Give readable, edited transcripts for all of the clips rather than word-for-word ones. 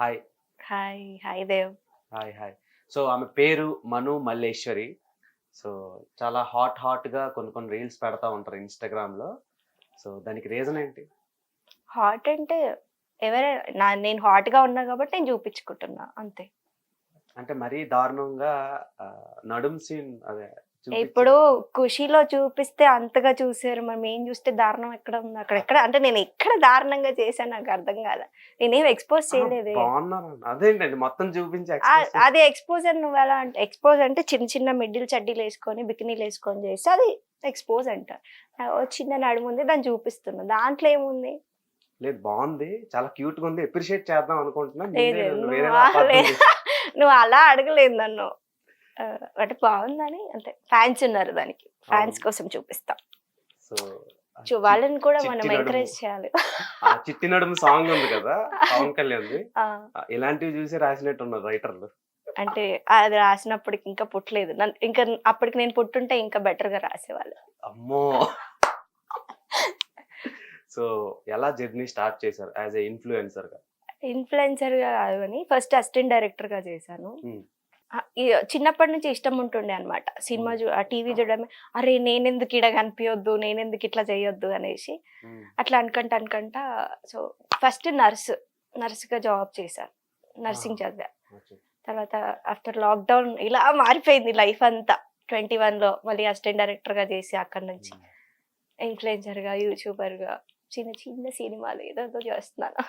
Hi. Hi. Hi Dev. Hi. Hi. So, ఆమె పేరు మను Malleswari. So, చాలా హాట్‌గా కొన్ని రీల్స్ పెడతా ఉంటారు ఇన్‌స్టాగ్రామ్‌లో. సో, దానికి రీజన్ ఏంటి? హాట్ అంటే నేను హాట్‌గా ఉన్నా కాబట్టి నేను చూపించుకుంటున్నా అంతే. అంటే మరీ దారుణంగా నడుము సీన్ అదే ఇప్పుడు చూపిచ్చారు. 'ఖుషిలో' చూపిస్తే అంతగా చూసారు. మరి మేము చూస్తే దారుణం ఎక్కడ ఉంది? అక్కడెక్కడ అంటే నేను ఎక్కడ దారుణంగా చేశాను నాకు అర్థం కాలే. నేనేం ఎక్స్‌పోజ్ అహా! చేయలేదే. బాగున్నారు. అదేంటండి మొత్తం చూపించి ఎక్స్‌పోజ్ చేసి అది ఎక్స్‌పోజ్ అని నువ్వెలా అంటే ఎక్స్‌పోజ్ అంటే చిన్న చిన్న మిడ్డిల్ చడ్డీలేసుకొని, బికినీలేసుకొని చేస్తే అది ఎక్స్‌పోజ్ అంటారు. ఓ చిన్న నడుముంది దాన్ని చూపిస్తున్నా. దాంట్లో ఏముంది? లేదు బావుంది. చాలా క్యూట్‌గా ఉంది. అప్రిషియేట్ చేద్దాం అనుకుంటున్నా. లేదు మీరే లేదు. నన్ను నువ్వు వేరేలా అపార్థం చేసి నువ్వు అలా అడగలేదు నన్ను. అంటే బావుందని అంతే. ఫ్యాన్స్ ఉన్నారు దానికి. ఫ్యాన్స్ అవును. కోసం చూపిస్తా. సో, ఆ వాళ్ళని కూడా మనం చిట్టి నడుము ఎంకరేజ్ చేయాలి. ఆ 'చిట్టి నడుము' సాంగ్ ఉంది కదా! పవన్ కళ్యాణ్‌ది. ఆ! ఇలాంటివి చూసి రాసినట్టున్నారు రైటర్లు. అంటే అది రాసినప్పటికి ఇంకా పుట్టలేదు. ఇంకా అప్పటికి నేను పుట్టుంటే ఇంకా బెటర్‌గా రాసేవాళ్ళు. అమ్మో! సో, ఎలా జర్నీ స్టార్ట్ చేశారు యాస్ ఎ ఇన్‌ఫ్లుయెన్సర్‌గా? ఇన్‌ఫ్లుయెన్సర్‌గా కాదు గానీ ఫస్ట్ అసిస్టెంట్ డైరెక్టర్‌గా చేశాను. హ్మ్. చిన్నప్పటి నుంచి ఇష్టం ఉంటుండే అన్నమాట. సినిమా హ్మ్. టీవీ చూడడమే, అరే! నేనెందుకు ఈడ కనిపియొద్దు, నేనెందుకు ఇట్లా చేయొద్దు అనేసి హ్మ్. అట్లా అనుకుంటా సో, ఫస్ట్ నర్స్‌గా జాబ్ చేశా. ఆ! నర్సింగ్ చదివా. ఓకే. తర్వాత ఆఫ్టర్ లాక్‌డౌన్ ఇలా మారిపోయింది లైఫ్ అంతా. 21లో మళ్ళీ అసిస్టెంట్ డైరెక్టర్‌గా చేసి అక్కడి నుంచి హ్మ్. ఇన్‌ఫ్లుయెన్సర్‌గా, యూట్యూబర్‌గా చిన్న చిన్న సినిమాలు ఏదేదో చేస్తున్నాను.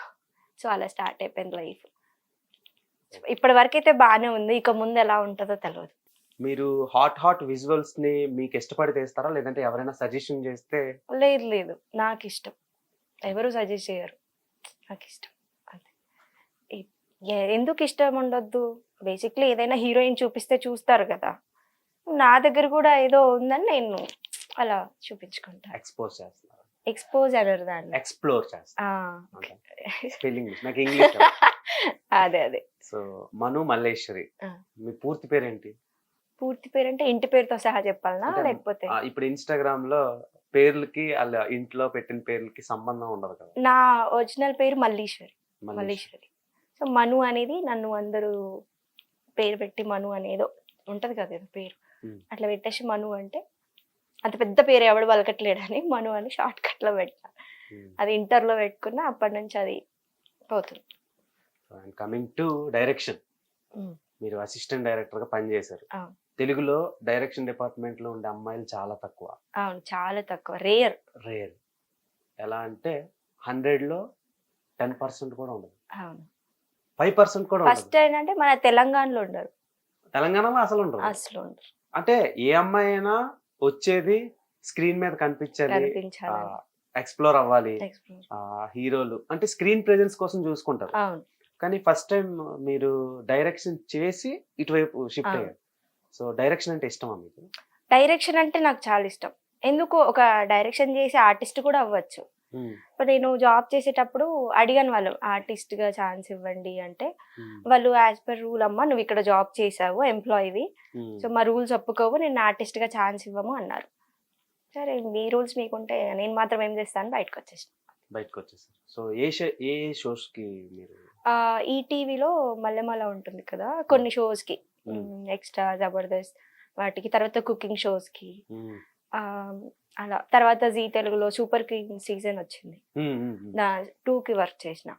సో, అలా స్టార్ట్ అయిపోయింది లైఫ్. ఇప్పటి వరకైతే బానే ఉంది. ఇక ముందు ఎలా ఉంటదో తెలవదు. మీరు హాట్ విజువల్స్‌ని మీకిష్టపడి తీస్తారా? లేదంటే ఎవరైనా సజెషన్ చేస్తే లేదు లేదు. నాకిష్టం. ఎవరు సజెస్ట్ చేయరు. నాకిష్టం. అంతే. ఇ ఎందుకిష్టం ఉండొద్దు? బేసిక్‌లీ ఏదైనా హీరోయిన్ చూపిస్తే చూస్తారు గదా! నా దగ్గర గూడా ఏదో ఉందని నేను అలా చూపించుకుంటా. ఎక్స్‌పోజ్ చేస్తున్నారు. ఎక్స్‌పోజ్ అనరు దాన్ని. ఎక్స్‌ప్లోర్ ఆ! చేస్తారు. ఓకే. అంతే. Spelling miss. నాకు ఇంగ్లీష్ రాదు. అదే. సో, మను మల్లేశ్వరి. ఆ! మీ పూర్తి పేరేంటి? పూర్తి పేరంటే ఇంటి పేరుతో సహా చెప్పాలనా? అంటే లేకపోతే ఇప్పుడు ఇన్‌స్టాగ్రామ్‌లో పేర్లకి ఆళ్ళ ఇంట్లో పెట్టిన పేర్లకి సంబంధం ఉండదు కదా! నా ఒరిజినల్ పేరు మల్లీశ్వరి. మల్లేశ్వరి. మల్లీశ్వరి. సో, మను అనేది నన్ను అందరూ పేరు పెట్టి మను అనేదో ఉంటది కదా! ఏదో పేరు. హ్మ్. అట్లా పెట్టేసి మను అంటే, అంత పెద్ద పేరు ఎవడు పలకట్లేడని మను అని షార్ట్ కట్‌లో పెట్టా. హ్మ్. అది ఇంటర్‌లో పెట్టుకున్నా. అప్పటినుంచి అది పోతుంది. So, I'm coming to direction. హ్మ్. మీరు అసిస్టెంట్ డైరెక్టర్‌గా పనిచేశారు. అవును. తెలుగులో డైరెక్షన్ డిపార్ట్‌మెంట్‌లో ఉండే అమ్మాయిలు చాలా తక్కువ. అవును. చాలా తక్కువ. రేర్. రేర్. ఎలా అంటే 100లో 10% కూడా ఉండదు. అవును. 5% కూడా ఉండదు. ఫస్ట్ ఏంటంటే మన తెలంగాణలో ఉండరు. తెలంగాణలో అసలుండరు. అసలుండరు. అంటే ఏ అమ్మాయి అయినా వచ్చేది స్క్రీన్ మీద కనిపించాలి. కనిపించాలని. ఆహ్, ఎక్స్‌ప్లోర్ అవ్వాలి. ఎక్స్‌ప్లోర్. హీరోలు అంటే స్క్రీన్ ప్రెజెన్స్ కోసం చూసుకుంటారు. అవును. కానీ ఫస్ట్ టైమ్ మీరు డైరెక్షన్ చేసి ఇటువైపు షిఫ్ట్ అవును. అయ్యారు. సో, డైరెక్షన్ అంటే ఇష్టమా మీకు? డైరెక్షన్ అంటే నాకు చాలా ఇష్టం. ఎందుకు ఒక డైరెక్షన్ చేసే ఆర్టిస్ట్ కూడా అవ్వచ్చు. హ్మ్. ఇప్పుడు నేను జాబ్ చేసేటప్పుడు అడిగాను వాళ్ళు ఆర్టిస్ట్‌గా ఛాన్స్ ఇవ్వండి అంటే, హ్మ్. వాళ్ళు యాస్ పర్ రూల్ అమ్మా నువ్విక్కడ జాబ్ చేసావు ఎంప్లాయివి. హ్మ్. సో, మా రూల్స్ ఒప్పుకోవు. నిన్ను ఆర్టిస్ట్‌గా ఛాన్స్ ఇవ్వము అన్నారు. సరే మీ రూల్స్ మీకుంటే నేను మాత్రం ఏం చేస్తా అని బయటకొచ్చేసిన. బయటకొచ్చేసారు. సో, ఏ షోస్‌కి మీరు ఈటీవీలో 'మల్లెమాల' ఉంటుంది కదా! హ్మ్. కొన్ని షోస్‌కి హ్మ్. ఎక్స్ట్రా, జబర్దస్త్ వాటికి తర్వాత కుకింగ్ షోస్‌కి హ్మ్. ఆహ్, అలా. తర్వాత జీ తెలుగులో 'సూపర్ క్వీన్' సీజన్ వచ్చింది. హ్మ్. హ్మ్. హ్మ్. 2కి వర్క్ చేసిన.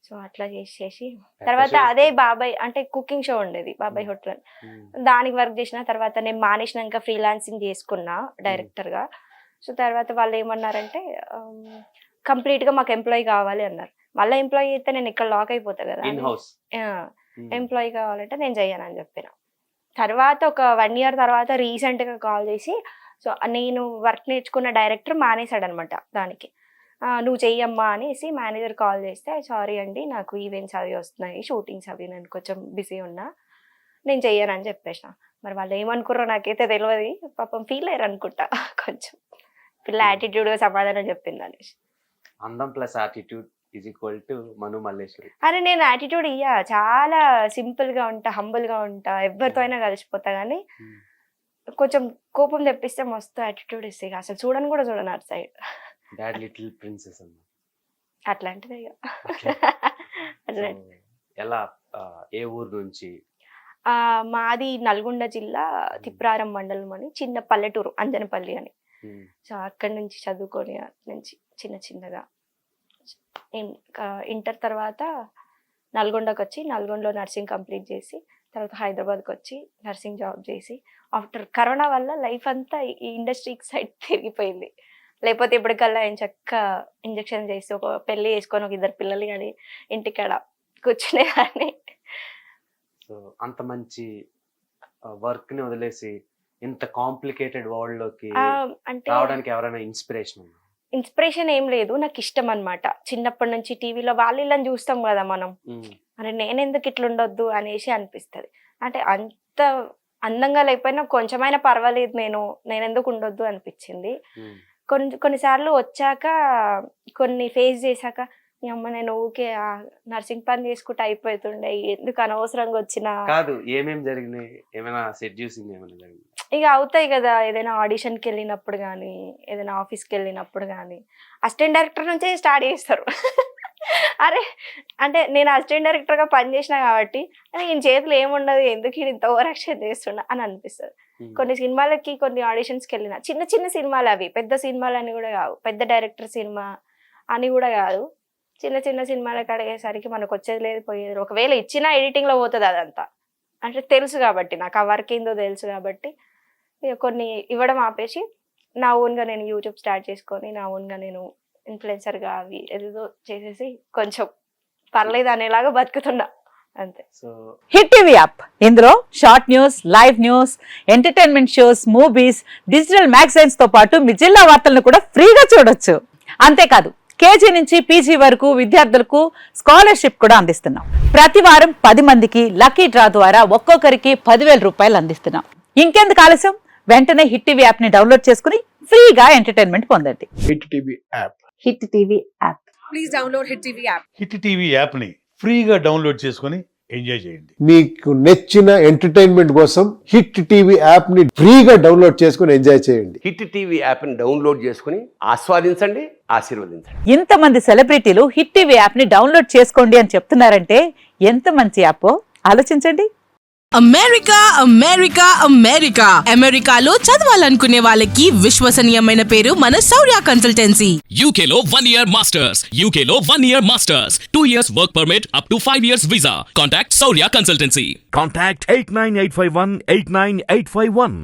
సో, అట్లా చేసి పెద్ద తర్వాత షోస్. అదే బాబాయ్ అంటే కుకింగ్ షో ఉండేది. బాబాయ్ హ్మ్. హోటల్ అని. హ్మ్. దానికి వర్క్ చేసిన తర్వాత నేను మానేసినంక ఫ్రీలాన్సింగ్ చేసుకున్నా హ్మ్. డైరెక్టర్‌గా. సో, తర్వాత వాళ్ళేమన్నారంటే కంప్లీట్‌గా మాకు ఎంప్లాయీ కావాలి అన్నారు. మళ్ళా ఎంప్లాయీ అయితే నేను ఇక్కడ లాక్ అయిపోతా కదా! ఇన్ అని హౌస్. ఆ! హ్మ్. ఎంప్లాయీ కావాలంటే నేను చెయ్యనని చెప్పిన. తర్వాత ఒక 1 ఇయర్ తర్వాత రీసెంట్‌గా కాల్ చేసి సో, నేను వర్క్ నేర్చుకున్న డైరెక్టర్ మానేసాడనమాట దానికి. "నువ్వు చెయ్యమ్మా" అనేసి మేనేజర్ కాల్ చేస్తే, "సారీ అండి నాకు ఈవెంట్స్ అవి వస్తున్నాయి. షూటింగ్స్ అవి నేను కొంచెం బిజీ ఉన్నా. నేను చెయ్యనని" చెప్పేసిన. మరి వాళ్ళేమనుకుర్రో నాకైతే తెలవది. పాపం ఫీల్ అయ్యారనుకుంటా కొంచెం. పిల్ల హ్మ్. యాటిట్యూడ్‌గా సమాధానం చెప్పిందనేసి. అందం plus attitude is equal to Manu Malleshwari. అరే! నేను యాటిట్యూడ్ ఇయ్య. చాలా సింపుల్‌గా ఉంటా, హంబుల్‌గా ఉంటా. ఎవ్వరితో హ్మ్. అయినా కలిసిపోతా గానీ హ్మ్. కొంచెం కోపం తెప్పిస్తే మస్తు యాటిట్యూడ్ ఇస్తా ఇగ. అసలు చూడను కూడా చూడను అటు సైడ్. డాడ్ లిటిల్ ప్రిన్సెస్ అన్నమాట. అట్లాంటిదే ఇగ. అట్లా. సో, అట్లాంటి ఎలా ఏ ఊరు నుంచి? మాది నల్గొండ జిల్లా తిప్రారం మండలం అని చిన్న పల్లెటూరు అంజనపల్లి అని. సో అక్కడి నుంచి చదువుకొని అక్కడి నుంచి చిన్న చిన్నగా ఇంటర్ తర్వాత నల్గొండకి వచ్చి నల్గొండలో నర్సింగ్ కంప్లీట్ చేసి తర్వాత హైదరాబాద్కి వచ్చి నర్సింగ్ జాబ్ చేసి ఆఫ్టర్ కరోనా వల్ల లైఫ్ అంతా ఈ ఇండస్ట్రీకి సైడ్ తిరిగిపోయింది. లేకపోతే ఇప్పటికల్లా ఆయన చక్క ఇంజక్షన్ చేసి ఒక పెళ్లి చేసుకొని ఒక 2 పిల్లలు కానీ ఇంటికాడ కూర్చునే కానీ. సో అంత మంచి వర్క్ ని వదిలేసి ఇంత కాంప్లికేటెడ్ వరల్డ్ లోకి అంటే రావడానికి ఎవరైనా ఇన్స్పిరేషన్ ఏం లేదు, నాకు ఇష్టం అన్నమాట. చిన్నప్పటి నుంచి టీవీలో వాళ్ళని చూస్తాం కదా మనం, అరే నేనెందుకు ఇట్లా ఉండొద్దు అనేసి అనిపిస్తుంది. అంటే అంత అందంగా లేకపోయినా కొంచెమైనా పర్వాలేదు, నేనెందుకు ఉండొద్దు అనిపించింది. కొన్నిసార్లు వచ్చాక కొన్ని ఫేస్ చేశాక మీ అమ్మ నేను ఊకే నర్సింగ్ పని చేసుకుంటే అయిపోతుండే, ఎందుకు అనవసరంగా వచ్చినా. కాదు, ఏమేం జరిగినాయి? ఏమైనా సెడ్యూసింగ్ ఏమైనా జరిగింది? ఇక అవుతాయి కదా, ఏదైనా ఆడిషన్కి వెళ్ళినప్పుడు కానీ ఏదైనా ఆఫీస్కి వెళ్ళినప్పుడు కానీ అసిస్టెంట్ డైరెక్టర్ నుంచే స్టార్ట్ చేస్తారు. అరే అంటే నేను అసిస్టెంట్ డైరెక్టర్గా పనిచేసిన కాబట్టి ఈయన చేతులు ఏముండదు, ఎందుకు ఈయన ఇంత ఓవర్ యాక్షన్ చేస్తున్నా అని అనిపిస్తుంది. కొన్ని సినిమాలకి కొన్ని ఆడిషన్స్కి వెళ్ళిన చిన్న చిన్న సినిమాలు, అవి పెద్ద సినిమాలు అని కూడా కావు, పెద్ద డైరెక్టర్ సినిమా అని కూడా కాదు, చిన్న చిన్న సినిమాలకు అడిగేసరికి మనకు వచ్చేది లేదు పోయేది. ఒకవేళ ఇచ్చినా ఎడిటింగ్లో పోతుంది అదంతా, అంటే తెలుసు కాబట్టి నాకు ఆ వర్క్ ఏందో తెలుసు కాబట్టి ఇక కొన్ని ఇవ్వడం ఆపేసి నా ఓన్గా నేను యూట్యూబ్ స్టార్ట్ చేసుకొని నా ఓన్గా నేను ఇన్ఫ్లుయెన్సర్గా అవి ఏదో చేసేసి కొంచెం పర్లేదు అనేలాగా బతుకుతున్నా అంతే. సో హిట్ టీవీ యాప్, ఇందులో short news, live news, entertainment shows, movies, digital magazines తో పాటు మీ జిల్లా వార్తలను కూడా ఫ్రీగా చూడొచ్చు. అంతేకాదు కేజీ నుంచి పీజీ వరకు విద్యార్థులకు స్కాలర్షిప్ కూడా అందిస్తున్నాం. ప్రతి వారం 10 మందికి లక్కీ డ్రా ద్వారా ఒక్కొక్కరికి 10,000 రూపాయలు అందిస్తున్నాం. ఇంకెందుకు ఆలస్యం, వెంటనే హిట్ టీవీ యాప్ ని డౌన్లోడ్ చేసుకుని ఫ్రీగా ఎంటర్టైన్మెంట్ పొందండి. Hit TV app. Hit TV app. Please download hit TV app. Hit TV యాప్ని ఫ్రీగా డౌన్లోడ్ చేసుకొని ఎంజాయ్ చేయండి. మీకు నచ్చిన ఎంటర్టైన్మెంట్ కోసం హిట్ టీవీ యాప్ ని ఫ్రీగా డౌన్లోడ్ చేసుకొని ఎంజాయ్ చేయండి. హిట్ టీవీ యాప్ని డౌన్లోడ్ చేసుకుని ఆస్వాదించండి, ఆశీర్వదించండి. ఇంతమంది సెలబ్రిటీలు హిట్ టీవీ యాప్ ని డౌన్లోడ్ చేసుకోండి అని చెప్తున్నారంటే ఎంత మంచి యాప్ ఆలోచించండి. అమెరికా అమెరికా అమెరికా అమెరికాలో చదవాలనుకునే వాళ్ళకి విశ్వసనీయమైన పేరు మన శౌర్య కన్సల్టెన్సీ. UK లో 1 year masters. UK లో 1 year masters. 2 years work permit up to 5 years visa. Contact Saurya Consultancy. Contact 89851 89851.